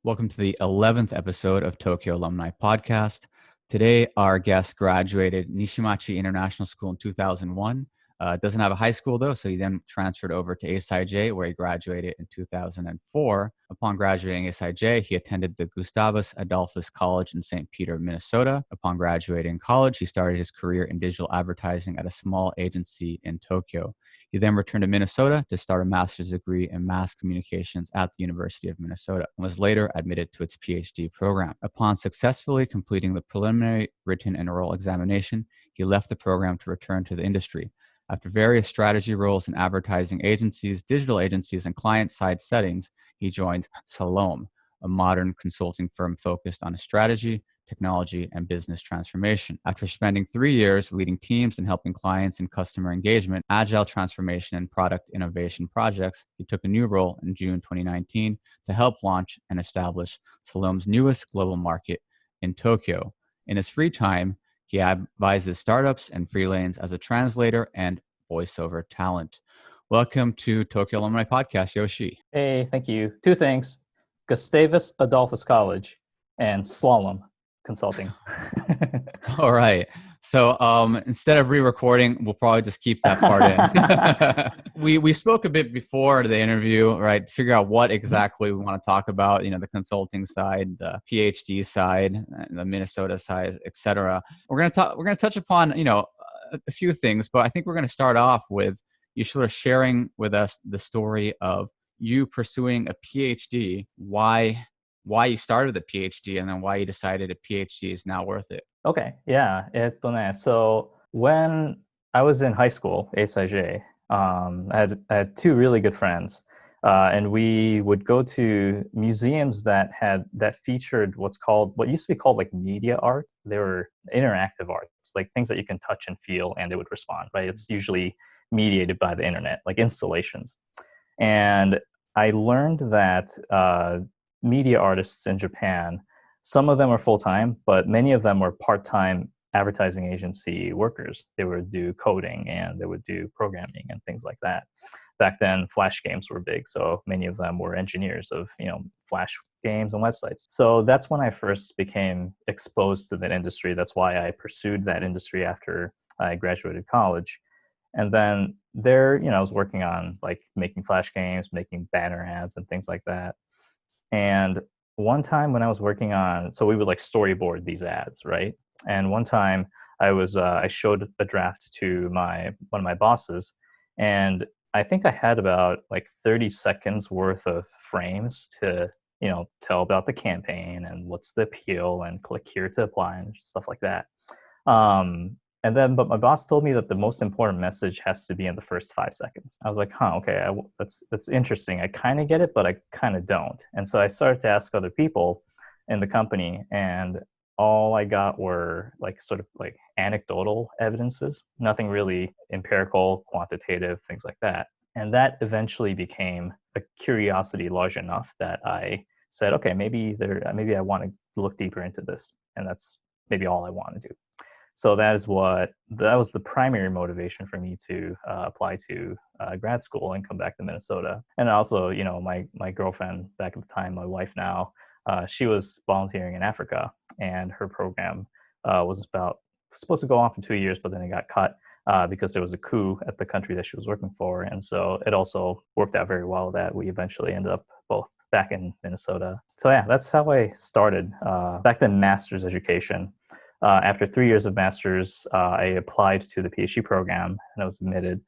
Welcome to the 11th episode of Tokyo Alumni Podcast. Today, our guest graduated Nishimachi International School in 2001. Doesn't have a high school, though, so he then transferred over to ASIJ, where he graduated in 2004. Upon graduating ASIJ, he attended the Gustavus Adolphus College in St. Peter, Minnesota. Upon graduating college, he started his career in digital advertising at a small agency in Tokyo. He then returned to Minnesota to start a master's degree in mass communications at the University of Minnesota and was later admitted to its Ph.D. program. Upon successfully completing the preliminary written and oral examination, he left the program to return to the industry. After various strategy roles in advertising agencies, digital agencies, and client-side settings, he joined Salome, a modern consulting firm focused on strategy, technology, and business transformation. After spending 3 years leading teams and helping clients in customer engagement, agile transformation, and product innovation projects, he took a new role in June 2019 to help launch and establish Salome's newest global market in Tokyo. In his free time, he advises startups and freelance as a translator and voiceover talent. Welcome to Tokyo Alumni Podcast, Yoshi. Hey, thank you. Two things: Gustavus Adolphus College and Slalom Consulting. All right. So instead of re-recording, we'll probably just keep that part in. We spoke a bit before the interview, right? Figure out what exactly we want to talk about, the consulting side, the PhD side, the Minnesota side, et cetera. We're going to touch upon, a few things, but I think we're going to start off with you sort of sharing with us the story of you pursuing a PhD, why you started the PhD, and then why you decided a PhD is now worth it. Okay, yeah. So when I was in high school, ASIJ, I had two really good friends, and we would go to museums that featured what used to be called like media art. They were interactive arts, like things that you can touch and feel, and it would respond. Right? It's usually mediated by the internet, like installations. And I learned that media artists in Japan, some of them are full-time, but many of them were part-time advertising agency workers. They would do coding and they would do programming and things like that. Back then, flash games were big, so many of them were engineers of flash games and websites. So that's when I first became exposed to that industry. That's why I pursued that industry after I graduated college. And then there, I was working on like making flash games, making banner ads and things like that. And one time when I was working on, so we would like storyboard these ads, right? And one time I showed a draft to one of my bosses, and I think I had about like 30 seconds worth of frames to, tell about the campaign and what's the appeal and click here to apply and stuff like that. But my boss told me that the most important message has to be in the first 5 seconds. I was like, okay, that's interesting. I kind of get it, but I kind of don't. And so I started to ask other people in the company, and all I got were like sort of like anecdotal evidences, nothing really empirical, quantitative, things like that. And that eventually became a curiosity large enough that I said, okay, maybe I want to look deeper into this, and that's maybe all I want to do. So that was the primary motivation for me to apply to grad school and come back to Minnesota. And also, my girlfriend back at the time, my wife now, she was volunteering in Africa, and her program was supposed to go on for 2 years, but then it got cut because there was a coup at the country that she was working for. And so it also worked out very well that we eventually ended up both back in Minnesota. So yeah, that's how I started. Back then, master's education. After 3 years of master's, I applied to the PhD program and I was admitted,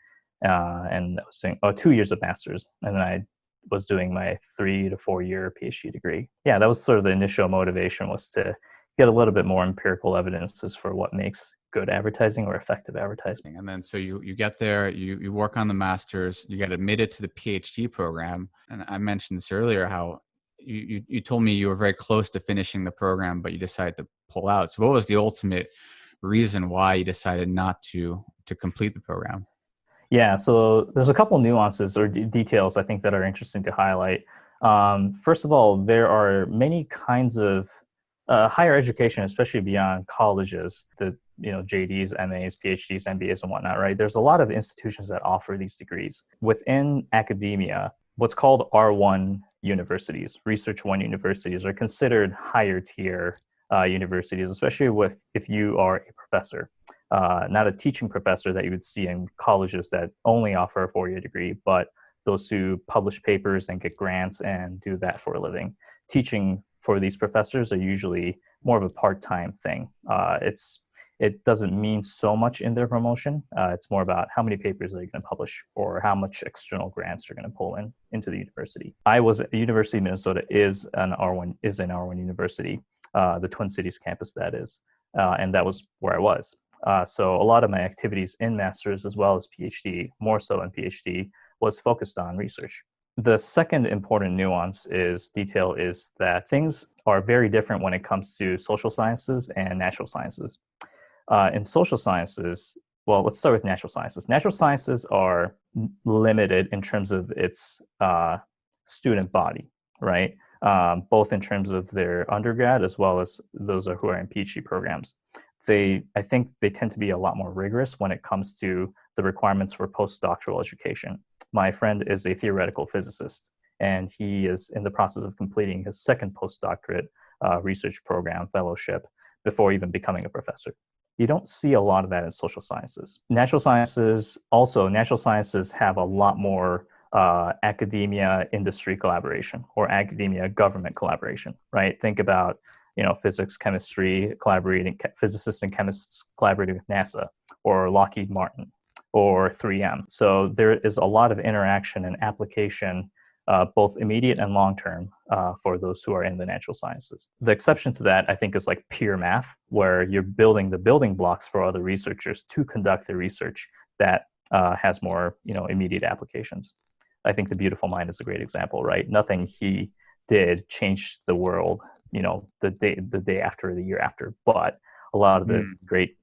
and I was doing 2 years of master's, and then I was doing my 3 to 4 year PhD degree. Yeah, that was sort of the initial motivation, was to get a little bit more empirical evidences for what makes good advertising or effective advertising. And then so you get there, you work on the master's, you get admitted to the PhD program. And I mentioned this earlier, how you told me you were very close to finishing the program, but you decided to pull out. So what was the ultimate reason why you decided not to complete the program? Yeah, so there's a couple nuances or details I think that are interesting to highlight. First of all, there are many kinds of higher education, especially beyond colleges, the JDs, MAs, PhDs, MBAs, and whatnot, right? There's a lot of institutions that offer these degrees. Within academia, what's called R1 universities. Research 1 universities are considered higher tier universities, especially if you are a professor, not a teaching professor that you would see in colleges that only offer a 4-year degree, but those who publish papers and get grants and do that for a living. Teaching for these professors are usually more of a part-time thing. It doesn't mean so much in their promotion. It's more about how many papers are you going to publish or how much external grants you're going to pull into the university. I was at University of Minnesota is an R1 university, the Twin Cities campus that is, and that was where I was. So a lot of my activities in master's as well as PhD, more so in PhD, was focused on research. The second important detail is that things are very different when it comes to social sciences and natural sciences. In social sciences, well, let's start with natural sciences. Natural sciences are limited in terms of its student body, right? Both in terms of their undergrad as well as those who are in PhD programs. I think they tend to be a lot more rigorous when it comes to the requirements for postdoctoral education. My friend is a theoretical physicist, and he is in the process of completing his second postdoctorate research program fellowship before even becoming a professor. You don't see a lot of that in social sciences. Natural sciences have a lot more academia industry collaboration or academia government collaboration, right? Think about physics, chemistry, physicists and chemists collaborating with NASA or Lockheed Martin or 3M. So there is a lot of interaction and application, both immediate and long-term, for those who are in the natural sciences. The exception to that, I think, is like pure math, where you're building the building blocks for other researchers to conduct the research that has more, immediate applications. I think The Beautiful Mind is a great example, right? Nothing he did changed the world, the day after, the year after, but a lot of the great,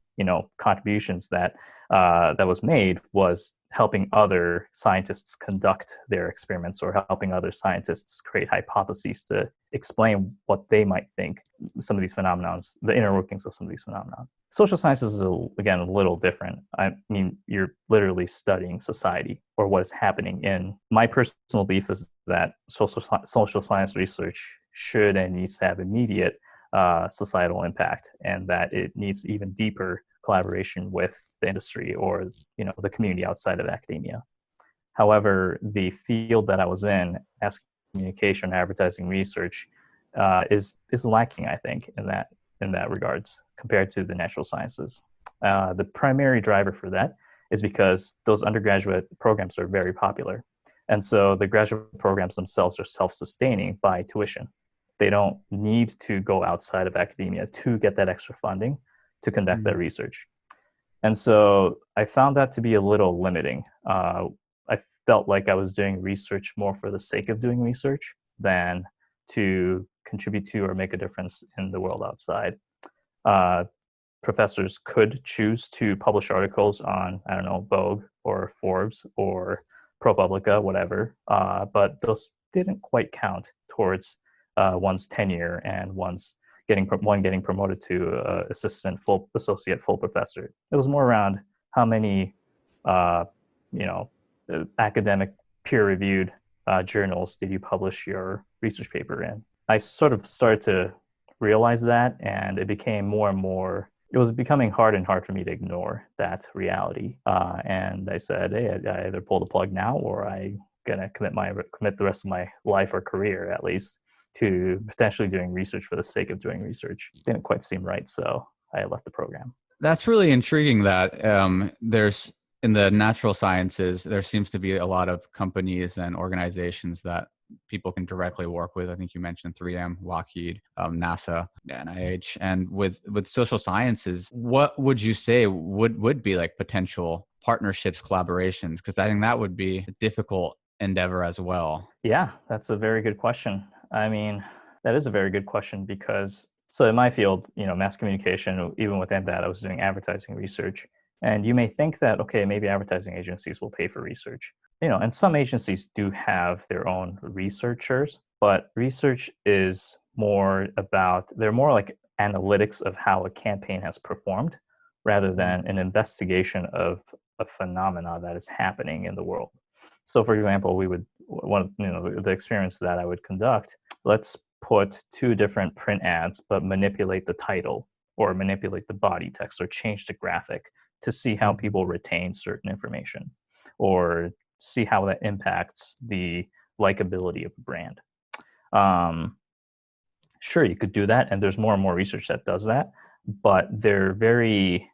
contributions that was made was helping other scientists conduct their experiments or helping other scientists create hypotheses to explain what they might think some of these phenomena, the inner workings of some of these phenomena. Social sciences is, again, a little different. I mean, you're literally studying society or what is happening in. My personal belief is that social science research should and needs to have immediate societal impact, and that it needs even deeper collaboration with the industry or the community outside of academia. However, the field that I was in, mass communication, advertising research, is lacking, I think, in that regards compared to the natural sciences. The primary driver for that is because those undergraduate programs are very popular, and so the graduate programs themselves are self-sustaining by tuition. They don't need to go outside of academia to get that extra funding to conduct that research. And so I found that to be a little limiting. I felt like I was doing research more for the sake of doing research than to contribute to or make a difference in the world outside. Professors could choose to publish articles on, I don't know, Vogue or Forbes or ProPublica, whatever, but those didn't quite count towards one's tenure and one's getting promoted to associate full professor. It was more around how many academic peer-reviewed journals did you publish your research paper in. I sort of started to realize that, and it became more and more, it was becoming hard and hard for me to ignore that reality. And I said, hey, I either pull the plug now or I'm gonna commit the rest of my life or career at least to potentially doing research for the sake of doing research. Didn't quite seem right, so I left the program. That's really intriguing that there's, in the natural sciences, there seems to be a lot of companies and organizations that people can directly work with. I think you mentioned 3M, Lockheed, NASA, NIH. And with social sciences, what would you say would be like potential partnerships, collaborations? Because I think that would be a difficult endeavor as well. Yeah, that's a very good question. I mean, that is a very good question because, so in my field, mass communication, even within that, I was doing advertising research. And you may think that, okay, maybe advertising agencies will pay for research. And some agencies do have their own researchers, but research is more about, they're more like analytics of how a campaign has performed rather than an investigation of a phenomena that is happening in the world. So for example, the experiments that I would conduct, let's put two different print ads, but manipulate the title or manipulate the body text or change the graphic to see how people retain certain information or see how that impacts the likability of the brand. Sure, you could do that, and there's more and more research that does that, but they're very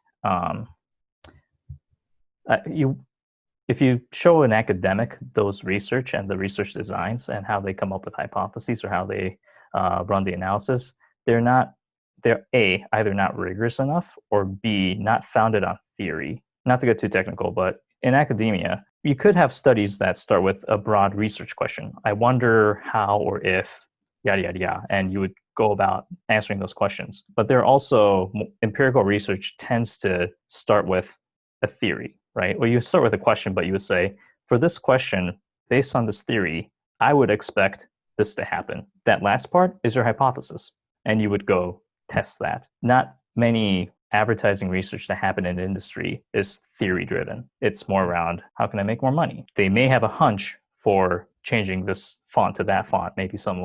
if you show an academic those research and the research designs and how they come up with hypotheses or how they run the analysis, they're A, either not rigorous enough, or B, not founded on theory. Not to get too technical, but in academia, you could have studies that start with a broad research question. I wonder how or if, yada, yada, yada, and you would go about answering those questions. But there are also empirical research tends to start with a theory, right? Well, you start with a question, but you would say, for this question, based on this theory, I would expect this to happen. That last part is your hypothesis, and you would go test that. Not many advertising research that happen in the industry is theory driven. It's more around, how can I make more money? They may have a hunch for changing this font to that font. Maybe some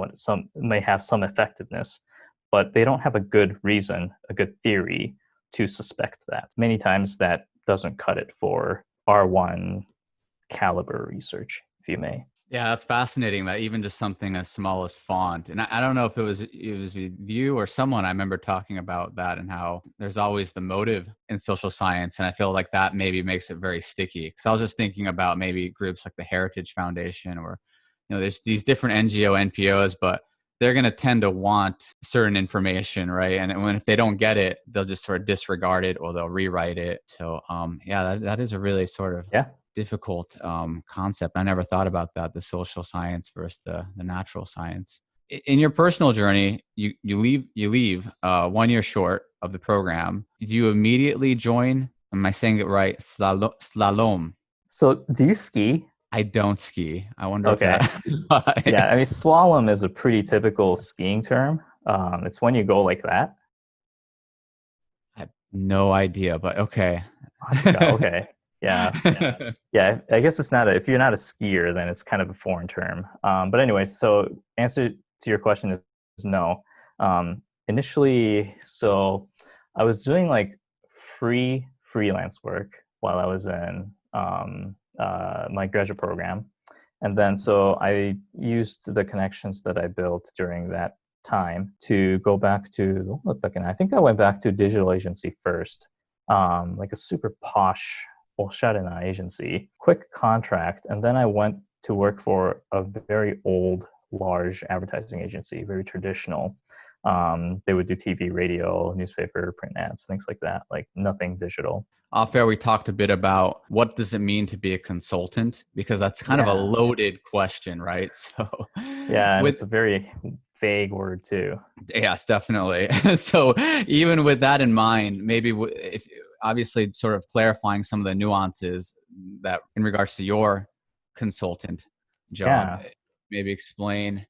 may have some effectiveness, but they don't have a good reason, a good theory to suspect that. Many times that doesn't cut it for R1 caliber research, if you may. Yeah, that's fascinating that even just something as small as font. And I don't know if it was with you or someone, I remember talking about that and how there's always the motive in social science. And I feel like that maybe makes it very sticky. Because I was just thinking about maybe groups like the Heritage Foundation or, there's these different NGO, NPOs, but they're going to tend to want certain information, right? And if they don't get it, they'll just sort of disregard it or they'll rewrite it. So that is a really sort of difficult concept. I never thought about that, the social science versus the natural science. In your personal journey, you leave 1 year short of the program. Do you immediately join, am I saying it right, slalom? So do you ski? I don't ski. I wonder if that... Yeah, I mean, slalom is a pretty typical skiing term. It's when you go like that. I have no idea, but okay. Okay. Yeah. I guess it's not if you're not a skier, then it's kind of a foreign term. But anyway, so answer to your question is no. Initially, so I was doing like freelance work while I was in my graduate program. And then so I used the connections that I built during that time to go back to, I think I went back to digital agency first, like a super posh Osharena agency, quick contract. And then I went to work for a very old, large advertising agency, very traditional. They would do TV, radio, newspaper, print ads, things like that, like nothing digital. Off air, we talked a bit about what does it mean to be a consultant, because that's kind of a loaded question, right? So and it's a very vague word too. Yes, definitely. So even with that in mind, maybe if obviously sort of clarifying some of the nuances that in regards to your consultant job, maybe explain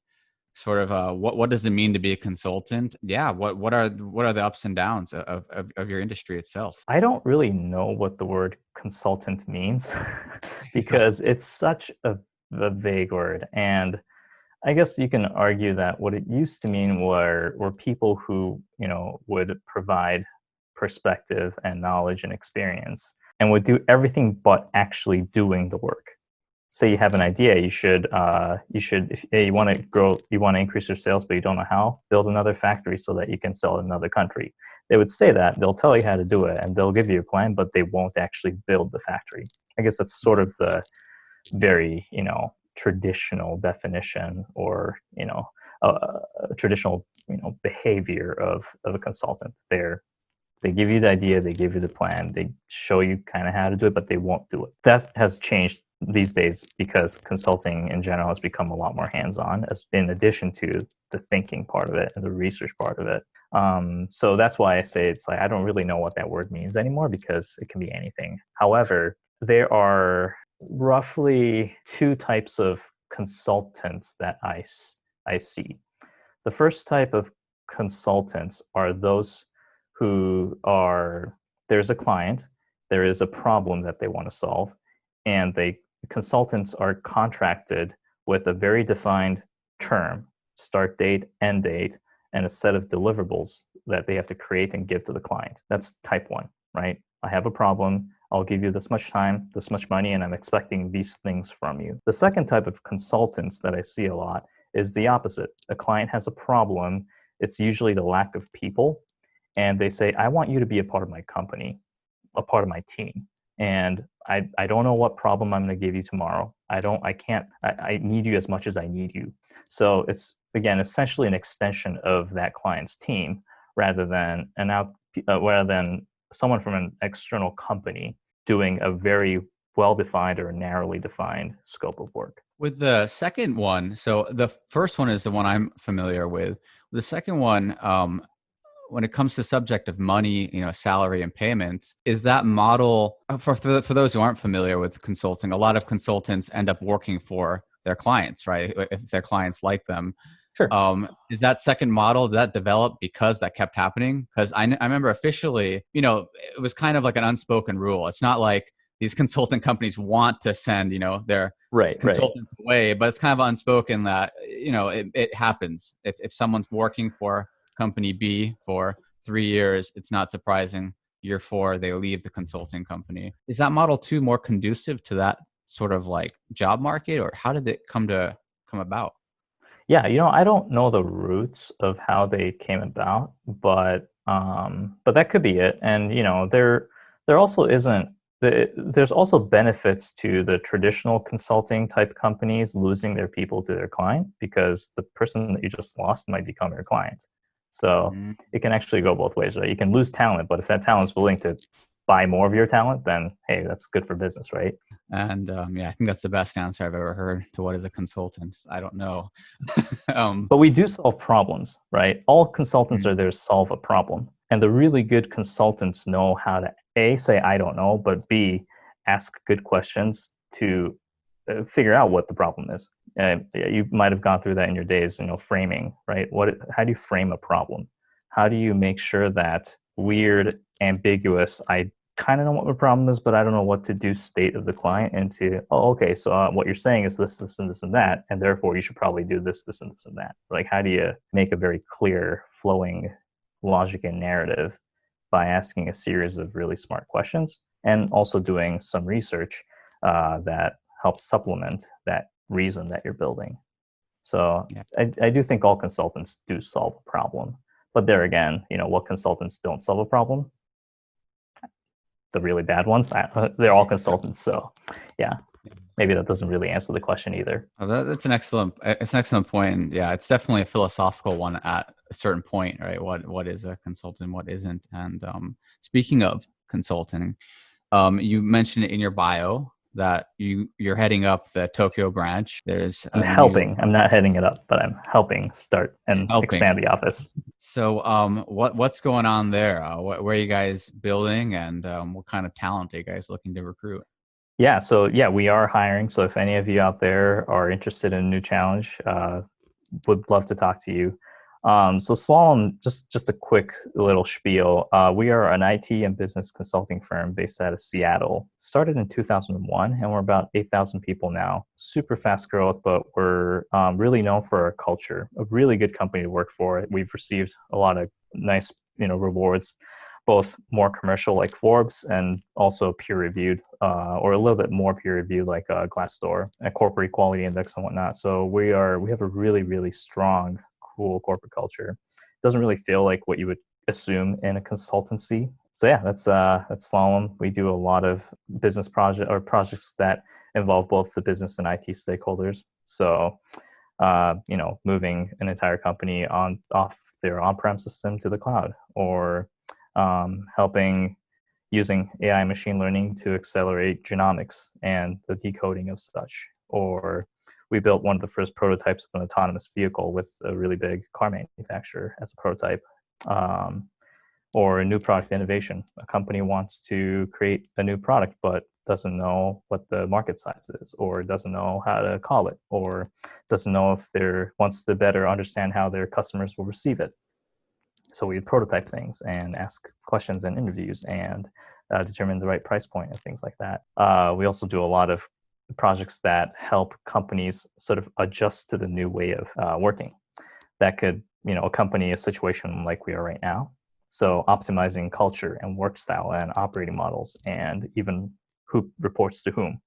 sort of what does it mean to be a consultant? Yeah, what are the ups and downs of your industry itself? I don't really know what the word consultant means because it's such a vague word. And I guess you can argue that what it used to mean were people who, would provide perspective and knowledge and experience and would do everything but actually doing the work. Say you have an idea, you should if you want to grow, you want to increase your sales, but you don't know how, build another factory so that you can sell in another country. They would say that, they'll tell you how to do it, and they'll give you a plan, but they won't actually build the factory. I guess that's sort of the very, traditional definition or, traditional, behavior of a consultant. They give you the idea, they give you the plan, they show you kind of how to do it, but they won't do it. That has changed these days because consulting in general has become a lot more hands-on, as in addition to the thinking part of it and the research part of it. So that's why I say it's like I don't really know what that word means anymore because it can be anything. However, there are roughly two types of consultants that I see. The first type of consultants are those who there's a client, there is a problem that they want to solve, and consultants are contracted with a very defined term, start date, end date, and a set of deliverables that they have to create and give to the client. That's type one, right? I have a problem. I'll give you this much time, this much money, and I'm expecting these things from you. The second type of consultants that I see a lot is the opposite. A client has a problem. It's usually the lack of people. And they say, I want you to be a part of my company, a part of my team. And I don't know what problem I'm going to give you tomorrow. I need you as much as I need you. So it's, again, essentially an extension of that client's team rather than someone from an external company doing a very well-defined or narrowly defined scope of work. With the second one, so the first one is the one I'm familiar with. The second one, when it comes to subject of money, salary and payments, is that model for those who aren't familiar with consulting? A lot of consultants end up working for their clients, right? If their clients like them. Sure. Is that second model, did that develop because that kept happening? Because I remember officially, it was kind of like an unspoken rule. It's not like these consulting companies want to send, their consultants away, but it's kind of unspoken that, it happens. If someone's working for company B for 3 years, it's not surprising year 4 they leave the consulting company. Is that model too more conducive to that sort of like job market, or how did it come about? Yeah, I don't know the roots of how they came about, but that could be it. And there also isn't. There's also benefits to the traditional consulting type companies losing their people to their client, because the person that you just lost might become your client. So it can actually go both ways, right? You can lose talent, but if that talent is willing to buy more of your talent, then hey, that's good for business, right? And I think that's the best answer I've ever heard to what is a consultant. I don't know. But we do solve problems, right? All consultants are there to solve a problem. And the really good consultants know how to A, say, I don't know, but B, ask good questions to figure out what the problem is. You might have gone through that in your days, framing, right? How do you frame a problem? How do you make sure that weird, ambiguous, I kind of know what the problem is, but I don't know what to do state of the client into, okay, so what you're saying is this, this, and this, and that, and therefore you should probably do this, this, and this, and that. Like, how do you make a very clear, flowing logic and narrative by asking a series of really smart questions and also doing some research that helps supplement that reason that you're building. So I do think all consultants do solve a problem. But there again, what consultants don't solve a problem? The really bad ones, they're all consultants. So yeah, maybe that doesn't really answer the question either. That's an excellent point. Yeah, it's definitely a philosophical one at a certain point, right? What is a consultant, what isn't? And speaking of consulting, you mentioned in your bio that you're heading up the Tokyo branch. I'm not heading it up, but I'm helping start and expand the office. So what's going on there? Where are you guys building, and what kind of talent are you guys looking to recruit? Yeah, we are hiring. So if any of you out there are interested in a new challenge, would love to talk to you. So Slalom, just a quick little spiel. We are an IT and business consulting firm based out of Seattle. Started in 2001, and we're about 8,000 people now. Super fast growth, but we're really known for our culture. A really good company to work for. We've received a lot of nice, rewards, both more commercial like Forbes and also peer-reviewed, or a little bit more peer-reviewed like Glassdoor, a corporate equality index and whatnot. So we have a really, really strong, cool corporate culture. It doesn't really feel like what you would assume in a consultancy. So yeah, that's Slalom. We do a lot of business projects that involve both the business and IT stakeholders. So moving an entire company off their on-prem system to the cloud, or helping using AI machine learning to accelerate genomics and the decoding of such. Or we built one of the first prototypes of an autonomous vehicle with a really big car manufacturer as a prototype. Or a new product innovation. A company wants to create a new product but doesn't know what the market size is, or doesn't know how to call it, or doesn't know if wants to better understand how their customers will receive it. So we prototype things and ask questions in interviews and determine the right price point and things like that. We also do a lot of projects that help companies sort of adjust to the new way of working. That could, accompany a situation like we are right now. So optimizing culture and work style and operating models, and even who reports to whom.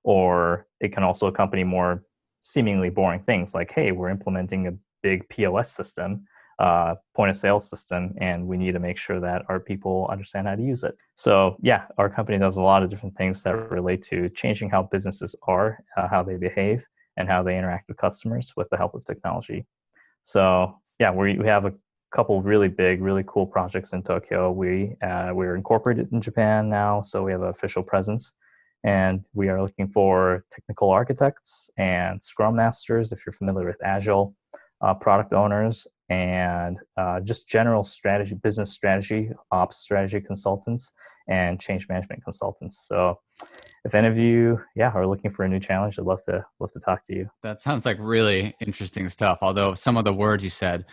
Or it can also accompany more seemingly boring things like, hey, we're implementing a big POS system, point of sale system, and we need to make sure that our people understand how to use it. So yeah, our company does a lot of different things that relate to changing how businesses are, how they behave, and how they interact with customers with the help of technology. So yeah, we have a couple really big, really cool projects in Tokyo. We're incorporated in Japan now, so we have an official presence. And we are looking for technical architects and scrum masters, if you're familiar with Agile, product owners, and just general strategy, business strategy, ops strategy consultants, and change management consultants. So if any of you, are looking for a new challenge, I'd love to talk to you. That sounds like really interesting stuff. Although some of the words you said,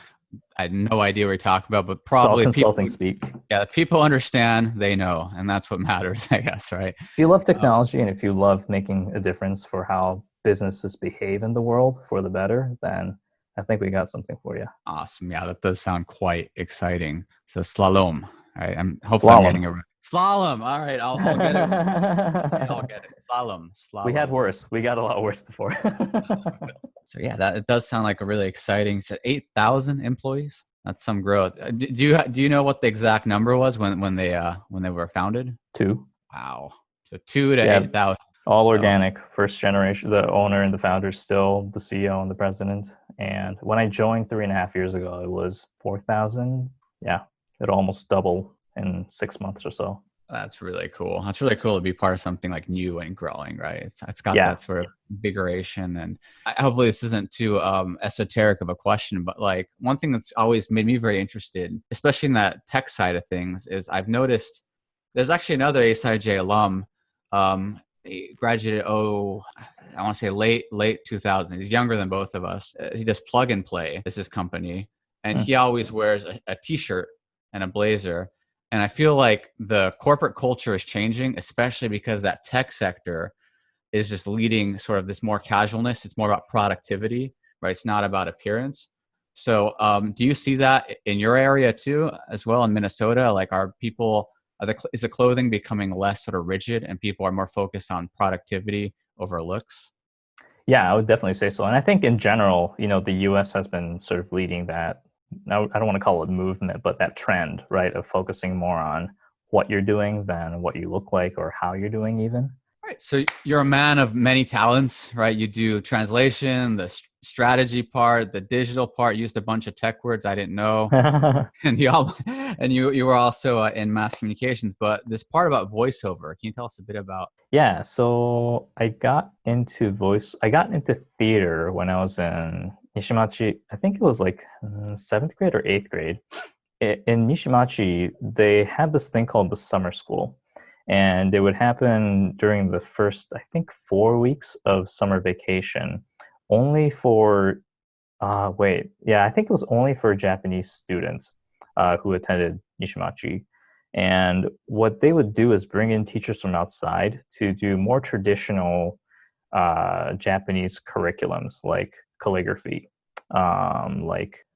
I had no idea what you're talking about, but probably it's all consulting speak. Yeah, people understand, they know, and that's what matters, I guess, right? If you love technology and if you love making a difference for how businesses behave in the world for the better, then I think we got something for you. Awesome. Yeah, that does sound quite exciting. So slalom, right? Hopefully I'm getting it right. Slalom. All right, I'll get it. I'll get it. Slalom. We had worse. We got a lot worse before. So yeah, it does sound like a really exciting. So 8,000 employees. That's some growth. Do you know what the exact number was when they were founded? 2. Wow. So 2 to 8,000. All organic. First generation. The owner and the founder is still the CEO and the president. And when I joined 3.5 years ago, it was 4,000. Yeah, it'll almost double in 6 months or so. That's really cool. That's really cool to be part of something like new and growing, right? It's got that sort of invigoration. And hopefully this isn't too esoteric of a question, but like one thing that's always made me very interested, especially in that tech side of things, is I've noticed there's actually another ASIJ alum. He graduated, I want to say late 2000s. He's younger than both of us. He does Plug and Play. This is his company. And he always wears a t-shirt and a blazer. And I feel like the corporate culture is changing, especially because that tech sector is just leading sort of this more casualness. It's more about productivity, right? It's not about appearance. So do you see that in your area too, as well in Minnesota? Like is the clothing becoming less sort of rigid and people are more focused on productivity over looks? Yeah, I would definitely say so. And I think in general, the US has been sort of leading that. Now, I don't want to call it movement, but that trend, right, of focusing more on what you're doing than what you look like or how you're doing even. Right. So you're a man of many talents, right? You do translation, the strategy part, the digital part, used a bunch of tech words I didn't know. And you were also in mass communications, but this part about voiceover, can you tell us a bit about? Yeah, so I got into theater when I was in Nishimachi. I think it was like 7th grade or 8th grade. In Nishimachi, they had this thing called the summer school. And it would happen during the first, I think, 4 weeks of summer vacation, only for, I think it was only for Japanese students who attended Nishimachi. And what they would do is bring in teachers from outside to do more traditional Japanese curriculums like calligraphy.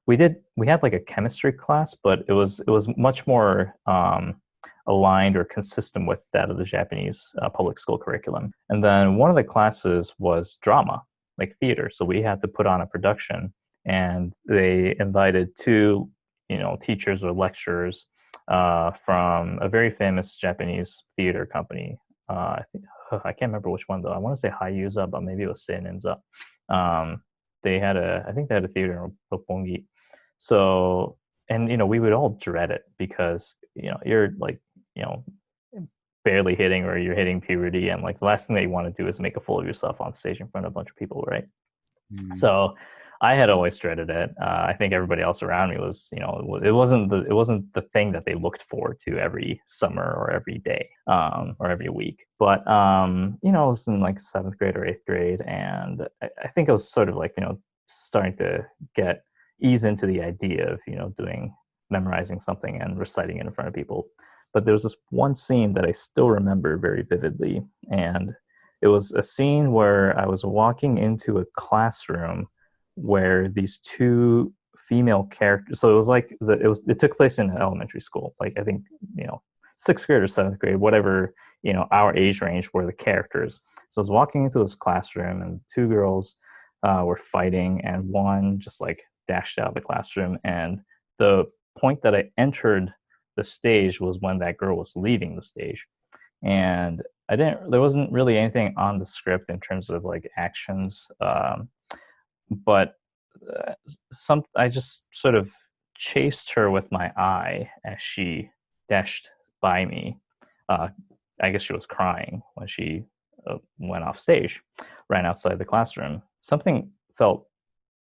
We had like a chemistry class, but it was much more aligned or consistent with that of the Japanese public school curriculum. And then one of the classes was drama, like theater. So we had to put on a production, and they invited 2, teachers or lecturers from a very famous Japanese theater company. I can't remember which one though. I want to say Hayuza, but maybe it was Seininza. I think they had a theater in Roppongi. So, and we would all dread it because you're like barely hitting or you're hitting puberty, and like the last thing that you want to do is make a fool of yourself on stage in front of a bunch of people, right? So I had always dreaded it. I think everybody else around me was, it wasn't the thing that they looked forward to every summer or every day or every week. But it was in like 7th grade or 8th grade, and I think I was sort of like starting to ease into the idea of memorizing something and reciting it in front of people. But there was this one scene that I still remember very vividly, and it was a scene where I was walking into a classroom where these two female characters. So it was like it took place in an elementary school. Like I think sixth grade or seventh grade, whatever our age range were the characters. So I was walking into this classroom, and two girls were fighting, and one just like dashed out of the classroom. And the point that I entered the stage was when that girl was leaving the stage, and there wasn't really anything on the script in terms of like actions, but I just sort of chased her with my eye as she dashed by me. I guess she was crying when she went off stage, ran outside the classroom. Something felt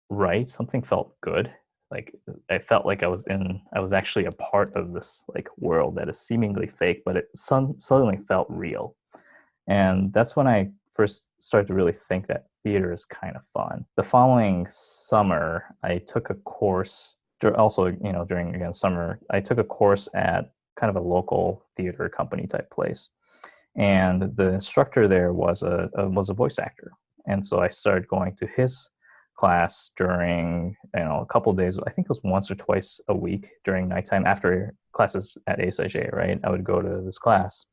right. Something felt good. Like I felt like I was actually a part of this like world that is seemingly fake, but it suddenly felt real. And that's when I first started to really think that theater is kind of fun. The following summer, I took a course. Also, during again summer, I took a course at kind of a local theater company type place, and the instructor there was a voice actor, and so I started going to his class during a couple of days. I think it was once or twice a week during nighttime after classes at ASIJ. Right, I would go to this class,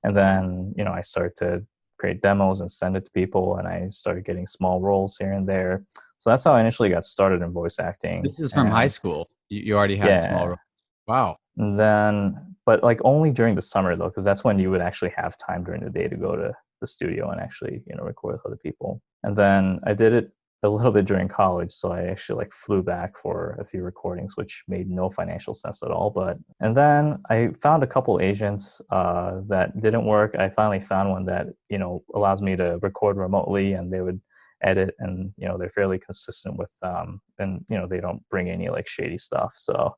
and then I started to create demos and send it to people, and I started getting small roles here and there. So that's how I initially got started in voice acting. This is from high school. You already had small roles. Wow. And then, but like only during the summer though, because that's when you would actually have time during the day to go to the studio and actually record with other people. And then I did it a little bit during college, so I actually like flew back for a few recordings, which made no financial sense at all. And then I found a couple agents that didn't work. I finally found one that allows me to record remotely, and they would edit, and they're fairly consistent with and they don't bring any like shady stuff. So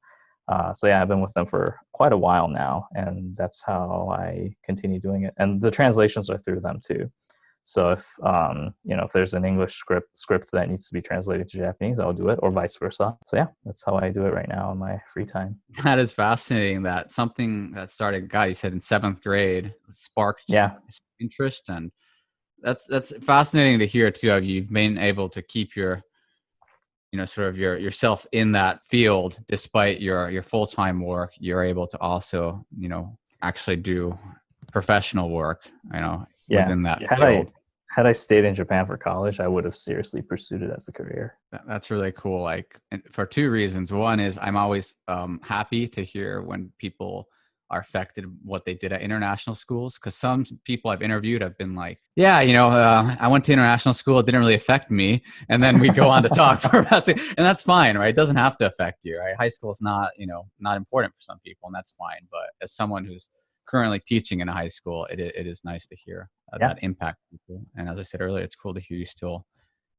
yeah, I've been with them for quite a while now, and that's how I continue doing it. And the translations are through them too. So if if there's an English script that needs to be translated to Japanese, I'll do it, or vice versa. So yeah, that's how I do it right now in my free time. That is fascinating. That something that started, God, you said in seventh grade, sparked interest, and that's fascinating to hear too. You've been able to keep your sort of yourself in that field despite your full-time work. You're able to also actually do professional work within that field. Had I stayed in Japan for college, I would have seriously pursued it as a career. That's really cool. Like, for two reasons. One is I'm always happy to hear when people are affected what they did at international schools, because some people I've interviewed have been like, yeah, I went to international school, it didn't really affect me, and then we go on to talk for about it, and that's fine, right? It doesn't have to affect you, right? High school is not important for some people, and that's fine. But as someone who's currently teaching in a high school, it is nice to hear that impact people. And as I said earlier, it's cool to hear you still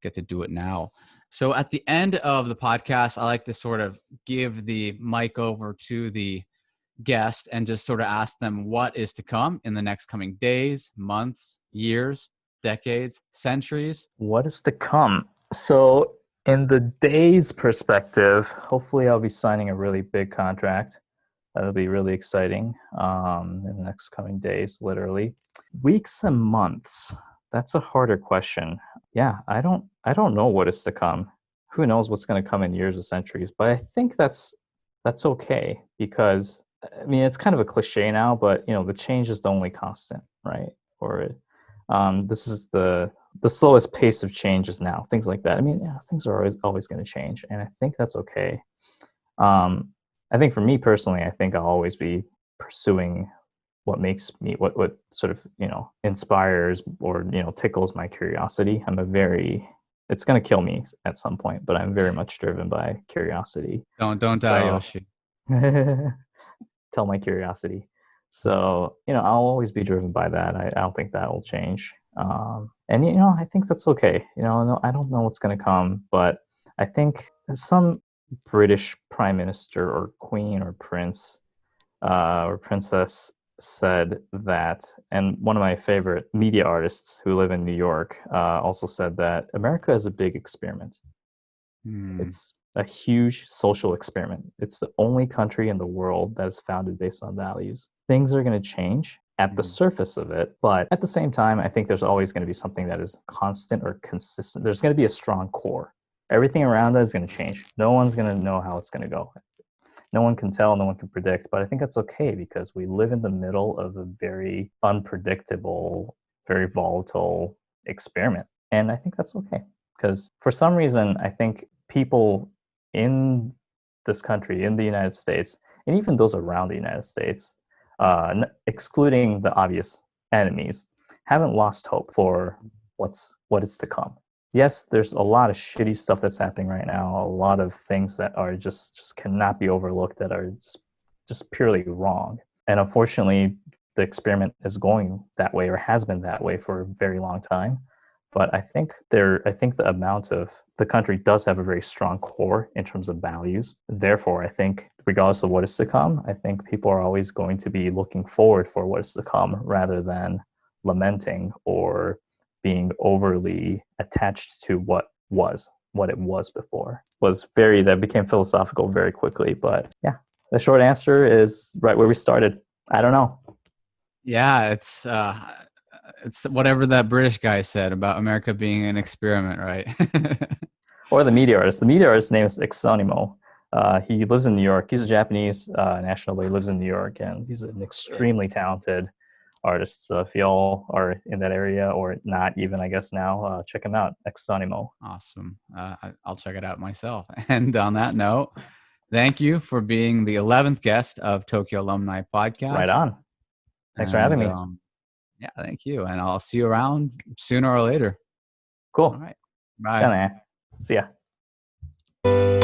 get to do it now. So at the end of the podcast, I like to sort of give the mic over to the guest and just sort of ask them what is to come in the next coming days, months, years, decades, centuries. What is to come? So in the days perspective, hopefully I'll be signing a really big contract. That'll be really exciting in the next coming days, literally. Weeks and months, that's a harder question. Yeah, I don't know what is to come. Who knows what's going to come in years or centuries, but I think that's okay, because I mean, it's kind of a cliche now, but the change is the only constant, right? Or this is the slowest pace of change is now, things like that. I mean, yeah, things are always going to change, and I think that's okay. I think for me personally, I think I'll always be pursuing what makes me, what sort of inspires or tickles my curiosity. It's going to kill me at some point, but I'm very much driven by curiosity. Don't die, Yoshi. Tell my curiosity. So I'll always be driven by that. I don't think that will change. And I think that's okay. No, I don't know what's going to come, but I think some British prime minister or queen or prince or princess said that, and one of my favorite media artists who live in New York also said that America is a big experiment. It's a huge social experiment. It's the only country in the world that is founded based on values. Things are going to change, at the surface of it. But at the same time, I think there's always going to be something that is constant or consistent. There's going to be a strong core. Everything around it is going to change. No one's going to know how it's going to go. No one can tell, no one can predict, but I think that's okay because we live in the middle of a very unpredictable, very volatile experiment. And I think that's okay because for some reason, I think people in this country, in the United States, and even those around the United States, excluding the obvious enemies, haven't lost hope for what is to come. Yes, there's a lot of shitty stuff that's happening right now, a lot of things that are just cannot be overlooked, that are just purely wrong. And unfortunately, the experiment is going that way or has been that way for a very long time. But I think the country does have a very strong core in terms of values. Therefore, I think regardless of what is to come, I think people are always going to be looking forward for what is to come rather than lamenting or being overly attached to what it was before. That became philosophical very quickly. But yeah, the short answer is right where we started. I don't know. Yeah, it's whatever that British guy said about America being an experiment, right? Or the media artist. The media artist's name is Exonimo. He lives in New York. He's a Japanese national, but he lives in New York, and he's an extremely talented artist. So if y'all are in that area or not even, I guess now, check him out, Exonimo. Awesome. I'll check it out myself. And on that note, thank you for being the 11th guest of Tokyo Alumni Podcast. Right on. Thanks for having me. Yeah, thank you. And I'll see you around sooner or later. Cool. All right. Bye. Done, see ya.